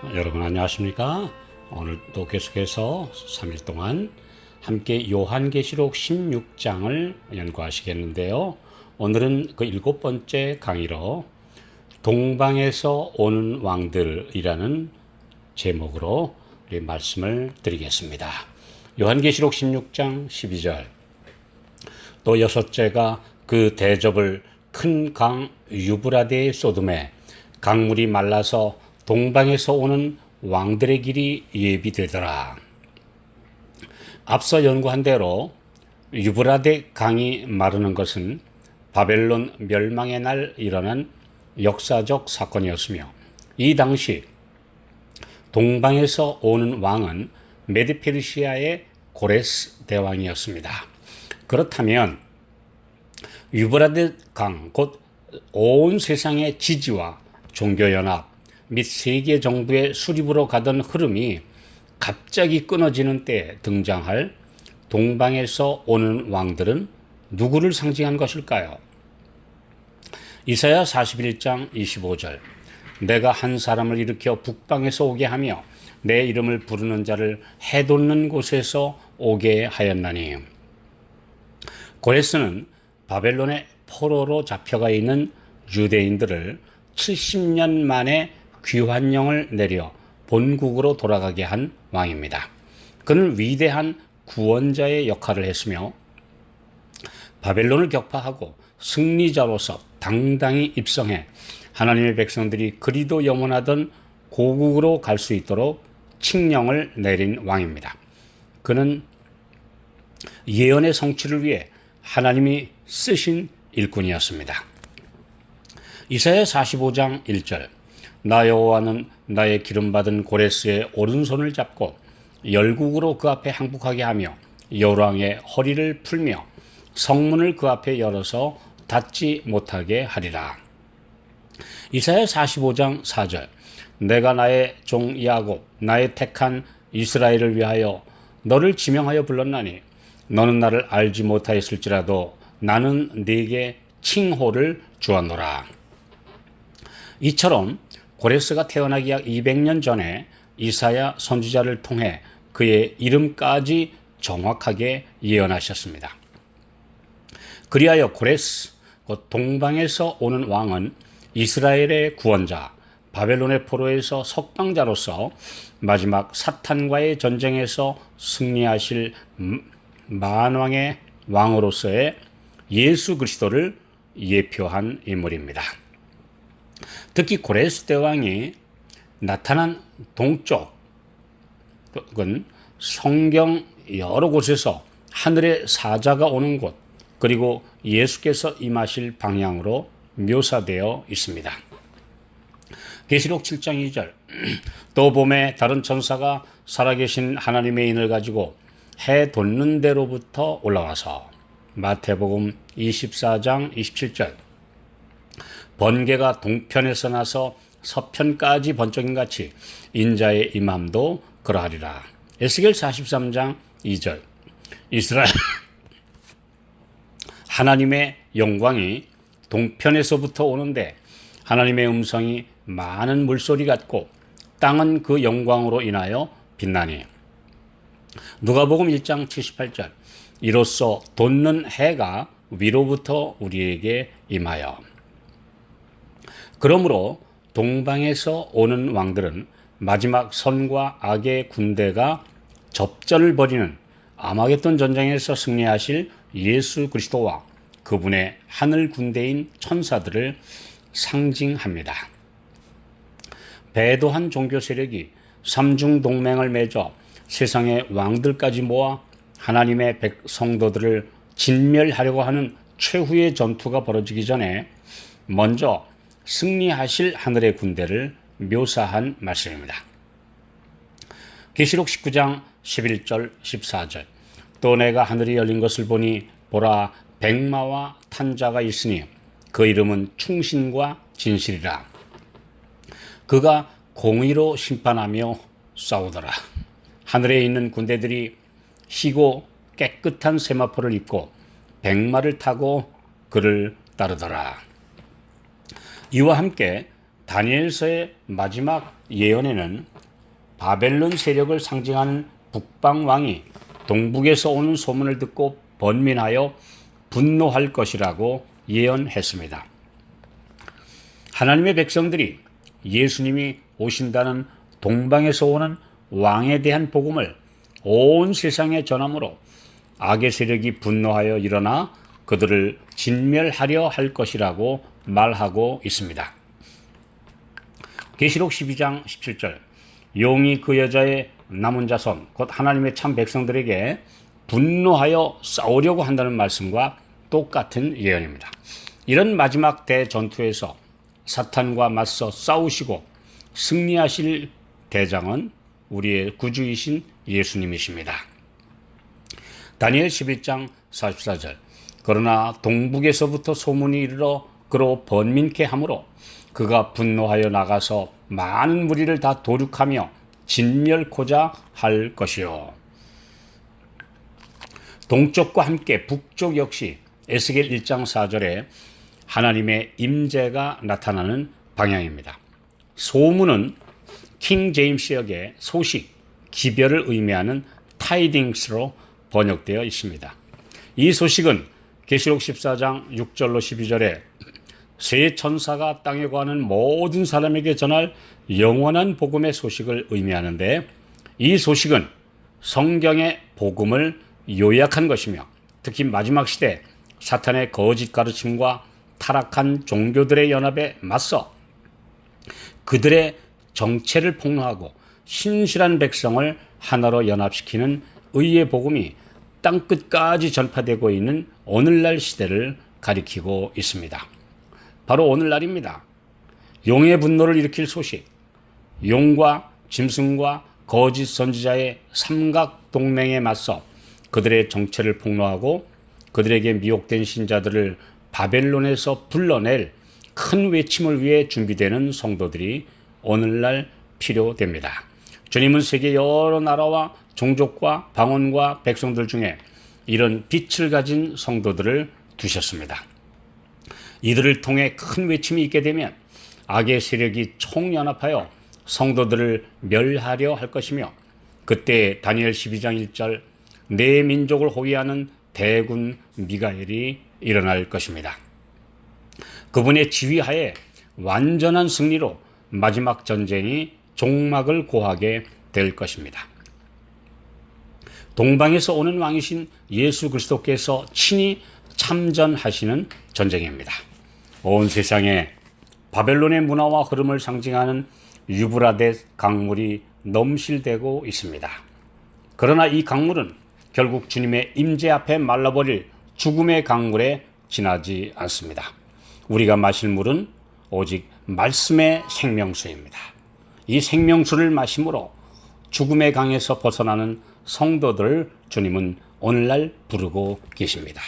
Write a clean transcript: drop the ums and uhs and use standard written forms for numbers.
여러분 안녕하십니까? 오늘도 계속해서 3일 동안 함께 요한계시록 16장을 연구하시겠는데요. 오늘은 그 7번째 강의로 동방에서 오는 왕들이라는 제목으로 우리 말씀을 드리겠습니다. 요한계시록 16장 12절. 또 여섯째가 그 대접을 큰 강 유브라데에 쏟음에 강물이 말라서 동방에서 오는 왕들의 길이 예비되더라. 앞서 연구한 대로 유브라데 강이 마르는 것은 바벨론 멸망의 날 일어난 역사적 사건이었으며, 이 당시 동방에서 오는 왕은 메디페르시아의 고레스 대왕이었습니다. 그렇다면 유브라데 강, 곧 온 세상의 지지와 종교연합 및 세계 정부의 수립으로 가던 흐름이 갑자기 끊어지는 때에 등장할 동방에서 오는 왕들은 누구를 상징한 것일까요? 이사야 41장 25절. 내가 한 사람을 일으켜 북방에서 오게 하며 내 이름을 부르는 자를 해돋는 곳에서 오게 하였나니. 고레스는 바벨론의 포로로 잡혀가 있는 유대인들을 70년 만에 귀환령을 내려 본국으로 돌아가게 한 왕입니다. 그는 위대한 구원자의 역할을 했으며 바벨론을 격파하고 승리자로서 당당히 입성해 하나님의 백성들이 그리도 영원하던 고국으로 갈 수 있도록 칙령을 내린 왕입니다. 그는 예언의 성취를 위해 하나님이 쓰신 일꾼이었습니다. 이사야 45장 1절. 나 여호와는 나의 기름받은 고레스의 오른손을 잡고 열국으로 그 앞에 항복하게 하며 열왕의 허리를 풀며 성문을 그 앞에 열어서 닫지 못하게 하리라. 이사야 45장 4절. 내가 나의 종 야곱 나의 택한 이스라엘을 위하여 너를 지명하여 불렀나니 너는 나를 알지 못하였을지라도 나는 네게 칭호를 주었노라. 이처럼 고레스가 태어나기 약 200년 전에 이사야 선지자를 통해 그의 이름까지 정확하게 예언하셨습니다. 그리하여 고레스, 곧 동방에서 오는 왕은 이스라엘의 구원자, 바벨론의 포로에서 석방자로서 마지막 사탄과의 전쟁에서 승리하실 만왕의 왕으로서의 예수 그리스도를 예표한 인물입니다. 특히 고레스 대왕이 나타난 동쪽은 성경 여러 곳에서 하늘의 사자가 오는 곳, 그리고 예수께서 임하실 방향으로 묘사되어 있습니다. 계시록 7장 2절. 또 봄에 다른 천사가 살아계신 하나님의 인을 가지고 해 돋는 데로부터 올라와서. 마태복음 24장 27절. 번개가 동편에서 나서 서편까지 번쩍인 같이 인자의 임함도 그러하리라. 에스겔 43장 2절. 이스라엘 하나님의 영광이 동편에서부터 오는데 하나님의 음성이 많은 물소리 같고 땅은 그 영광으로 인하여 빛나니. 누가복음 1장 78절. 이로써 돋는 해가 위로부터 우리에게 임하여. 그러므로 동방에서 오는 왕들은 마지막 선과 악의 군대가 접전을 벌이는 아마겟돈 전쟁에서 승리하실 예수 그리스도와 그분의 하늘 군대인 천사들을 상징합니다. 배도한 종교 세력이 삼중 동맹을 맺어 세상의 왕들까지 모아 하나님의 성도들을 진멸하려고 하는 최후의 전투가 벌어지기 전에 먼저 승리하실 하늘의 군대를 묘사한 말씀입니다. 계시록 19장 11절 14절. 또 내가 하늘이 열린 것을 보니 보라 백마와 탄 자가 있으니 그 이름은 충신과 진실이라. 그가 공의로 심판하며 싸우더라. 하늘에 있는 군대들이 희고 깨끗한 세마포를 입고 백마를 타고 그를 따르더라. 이와 함께 다니엘서의 마지막 예언에는 바벨론 세력을 상징하는 북방 왕이 동북에서 오는 소문을 듣고 번민하여 분노할 것이라고 예언했습니다. 하나님의 백성들이 예수님이 오신다는 동방에서 오는 왕에 대한 복음을 온 세상에 전함으로 악의 세력이 분노하여 일어나 그들을 진멸하려 할 것이라고 말하고 있습니다. 계시록 12장 17절 용이 그 여자의 남은 자손 곧 하나님의 참 백성들에게 분노하여 싸우려고 한다는 말씀과 똑같은 예언입니다. 이런 마지막 대전투에서 사탄과 맞서 싸우시고 승리하실 대장은 우리의 구주이신 예수님이십니다. 다니엘 11장 44절 그러나 동북에서부터 소문이 이르러 그로 번민케 하므로 그가 분노하여 나가서 많은 무리를 다 도륙하며 진멸코자 할 것이요. 동쪽과 함께 북쪽 역시 에스겔 1장 4절에 하나님의 임재가 나타나는 방향입니다. 소문은 킹 제임스역의 소식, 기별을 의미하는 타이딩스로 번역되어 있습니다. 이 소식은 계시록 14장 6절로 12절에 새 천사가 땅에 거하는 모든 사람에게 전할 영원한 복음의 소식을 의미하는데 이 소식은 성경의 복음을 요약한 것이며 특히 마지막 시대 사탄의 거짓 가르침과 타락한 종교들의 연합에 맞서 그들의 정체를 폭로하고 신실한 백성을 하나로 연합시키는 의의 복음이 땅끝까지 전파되고 있는 오늘날 시대를 가리키고 있습니다. 바로 오늘날입니다. 용의 분노를 일으킬 소식, 용과 짐승과 거짓 선지자의 삼각 동맹에 맞서 그들의 정체를 폭로하고 그들에게 미혹된 신자들을 바벨론에서 불러낼 큰 외침을 위해 준비되는 성도들이 오늘날 필요됩니다. 주님은 세계 여러 나라와 종족과 방언과 백성들 중에 이런 빛을 가진 성도들을 두셨습니다. 이들을 통해 큰 외침이 있게 되면 악의 세력이 총연합하여 성도들을 멸하려 할 것이며 그때 다니엘 12장 1절 내 민족을 호위하는 대군 미가엘이 일어날 것입니다. 그분의 지휘하에 완전한 승리로 마지막 전쟁이 종막을 고하게 될 것입니다. 동방에서 오는 왕이신 예수 그리스도께서 친히 참전하시는 전쟁입니다. 온 세상에 바벨론의 문화와 흐름을 상징하는 유브라데스 강물이 넘실대고 있습니다. 그러나 이 강물은 결국 주님의 임재 앞에 말라버릴 죽음의 강물에 지나지 않습니다. 우리가 마실 물은 오직 말씀의 생명수입니다. 이 생명수를 마심으로 죽음의 강에서 벗어나는 성도들을 주님은 오늘날 부르고 계십니다.